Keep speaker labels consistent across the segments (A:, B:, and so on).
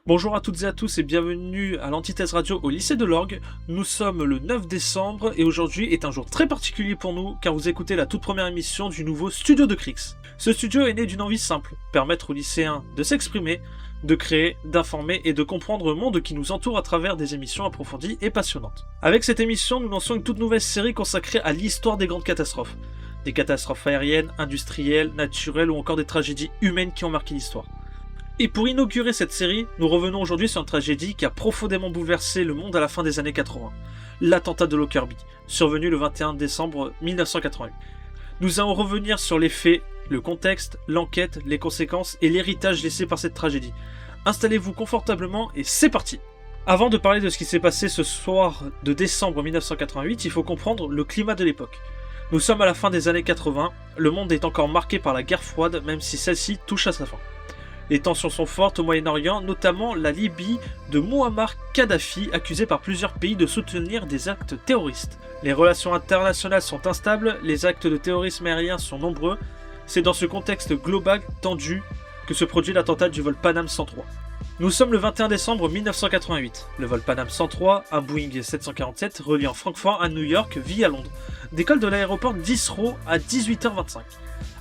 A: Bonjour à toutes et à tous et bienvenue à l'Antithèse Radio au lycée de l'Orgue. Nous sommes le 9 décembre et aujourd'hui est un jour très particulier pour nous car vous écoutez la toute première émission du nouveau studio de Crix. Ce studio est né d'une envie simple, permettre aux lycéens de s'exprimer, de créer, d'informer et de comprendre le monde qui nous entoure à travers des émissions approfondies et passionnantes. Avec cette émission, nous lançons une toute nouvelle série consacrée à l'histoire des grandes catastrophes. Des catastrophes aériennes, industrielles, naturelles ou encore des tragédies humaines qui ont marqué l'histoire. Et pour inaugurer cette série, nous revenons aujourd'hui sur une tragédie qui a profondément bouleversé le monde à la fin des années 80. L'attentat de Lockerbie, survenu le 21 décembre 1988. Nous allons revenir sur les faits, le contexte, l'enquête, les conséquences et l'héritage laissé par cette tragédie. Installez-vous confortablement et c'est parti! Avant de parler de ce qui s'est passé ce soir de décembre 1988, il faut comprendre le climat de l'époque. Nous sommes à la fin des années 80, le monde est encore marqué par la guerre froide même si celle-ci touche à sa fin. Les tensions sont fortes au Moyen-Orient, notamment la Libye de Mouammar Kadhafi, accusé par plusieurs pays de soutenir des actes terroristes. Les relations internationales sont instables, les actes de terrorisme aérien sont nombreux. C'est dans ce contexte global tendu que se produit l'attentat du vol Panam 103. Nous sommes le 21 décembre 1988. Le vol Panam 103, un Boeing 747 reliant Francfort à New York via Londres, décolle de l'aéroport d'Heathrow à 18h25.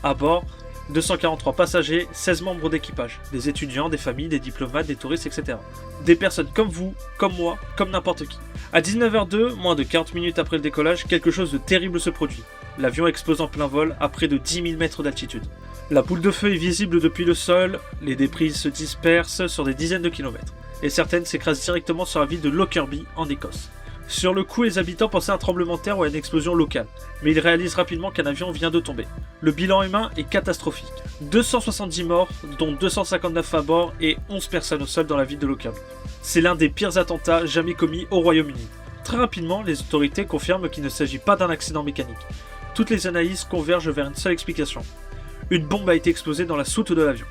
A: À bord, 243 passagers, 16 membres d'équipage, des étudiants, des familles, des diplomates, des touristes, etc. Des personnes comme vous, comme moi, comme n'importe qui. À 19h02, moins de 40 minutes après le décollage, quelque chose de terrible se produit. L'avion explose en plein vol à près de 10 000 mètres d'altitude. La boule de feu est visible depuis le sol, les débris se dispersent sur des dizaines de kilomètres, et certaines s'écrasent directement sur la ville de Lockerbie, en Écosse. Sur le coup, les habitants pensaient à un tremblement de terre ou à une explosion locale, mais ils réalisent rapidement qu'un avion vient de tomber. Le bilan humain est catastrophique. 270 morts, dont 259 à bord et 11 personnes au sol dans la ville de Lockerbie. C'est l'un des pires attentats jamais commis au Royaume-Uni. Très rapidement, les autorités confirment qu'il ne s'agit pas d'un accident mécanique. Toutes les analyses convergent vers une seule explication. Une bombe a été explosée dans la soute de l'avion.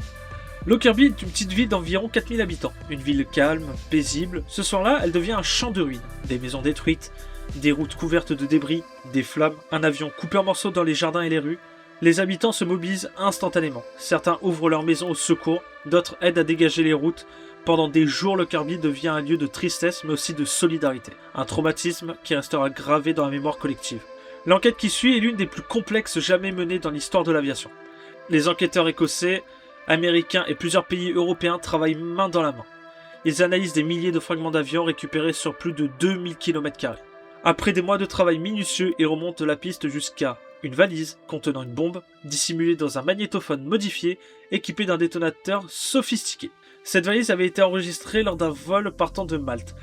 A: Lockerbie est une petite ville d'environ 4000 habitants, une ville calme, paisible. Ce soir-là, elle devient un champ de ruines. Des maisons détruites, des routes couvertes de débris, des flammes, un avion coupé en morceaux dans les jardins et les rues. Les habitants se mobilisent instantanément. Certains ouvrent leurs maisons au secours, d'autres aident à dégager les routes. Pendant des jours, Lockerbie devient un lieu de tristesse mais aussi de solidarité. Un traumatisme qui restera gravé dans la mémoire collective. L'enquête qui suit est l'une des plus complexes jamais menées dans l'histoire de l'aviation. Les enquêteurs écossais, américains et plusieurs pays européens travaillent main dans la main. Ils analysent des milliers de fragments d'avions récupérés sur plus de 2000 km². Après des mois de travail minutieux, ils remontent la piste jusqu'à une valise contenant une bombe, dissimulée dans un magnétophone modifié, équipé d'un détonateur sophistiqué. Cette valise avait été enregistrée lors d'un vol partant de Malte.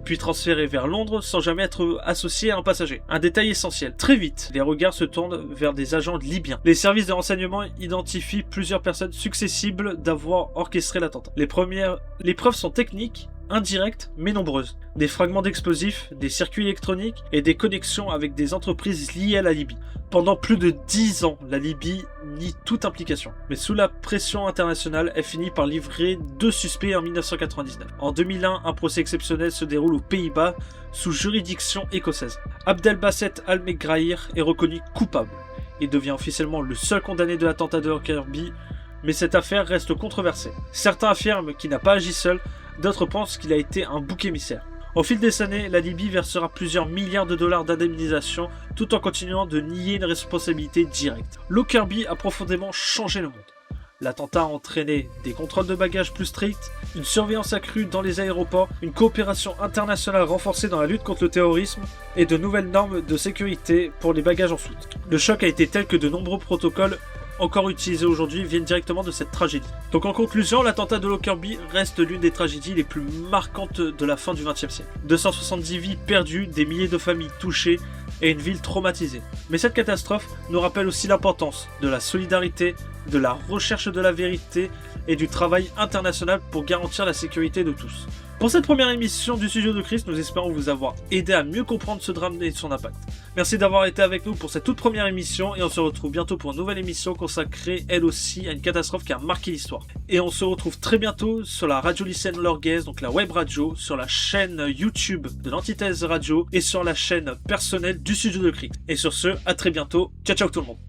A: Puis transférée vers Londres sans jamais être associée à un passager. Un détail essentiel. Très vite, les regards se tournent vers des agents libyens. Les services de renseignement identifient plusieurs personnes successibles d'avoir orchestré l'attentat. Les preuves sont techniques, indirectes, mais nombreuses. Des fragments d'explosifs, des circuits électroniques et des connexions avec des entreprises liées à la Libye. Pendant plus de 10 ans, la Libye nie toute implication. Mais sous la pression internationale, elle finit par livrer 2 suspects en 1999. En 2001, un procès exceptionnel se déroule aux Pays-Bas sous juridiction écossaise. Abdelbasset Al-Megrahi est reconnu coupable. Il devient officiellement le seul condamné de l'attentat de Lockerbie, mais cette affaire reste controversée. Certains affirment qu'il n'a pas agi seul, d'autres pensent qu'il a été un bouc émissaire. Au fil des années, la Libye versera plusieurs milliards de dollars d'indemnisation tout en continuant de nier une responsabilité directe. Lockerbie a profondément changé le monde. L'attentat a entraîné des contrôles de bagages plus stricts, une surveillance accrue dans les aéroports, une coopération internationale renforcée dans la lutte contre le terrorisme et de nouvelles normes de sécurité pour les bagages en soute. Le choc a été tel que de nombreux protocoles encore utilisés aujourd'hui viennent directement de cette tragédie. Donc en conclusion, l'attentat de Lockerbie reste l'une des tragédies les plus marquantes de la fin du XXe siècle. 270 vies perdues, des milliers de familles touchées et une ville traumatisée. Mais cette catastrophe nous rappelle aussi l'importance de la solidarité, de la recherche de la vérité et du travail international pour garantir la sécurité de tous. Pour cette première émission du Studio de Crix, nous espérons vous avoir aidé à mieux comprendre ce drame et son impact. Merci d'avoir été avec nous pour cette toute première émission et on se retrouve bientôt pour une nouvelle émission consacrée elle aussi à une catastrophe qui a marqué l'histoire. Et on se retrouve très bientôt sur la radio lycéenne Lorguaise, donc la web radio, sur la chaîne YouTube de l'Antithèse Radio et sur la chaîne personnelle du Studio de Crix. Et sur ce, à très bientôt. Ciao ciao tout le monde.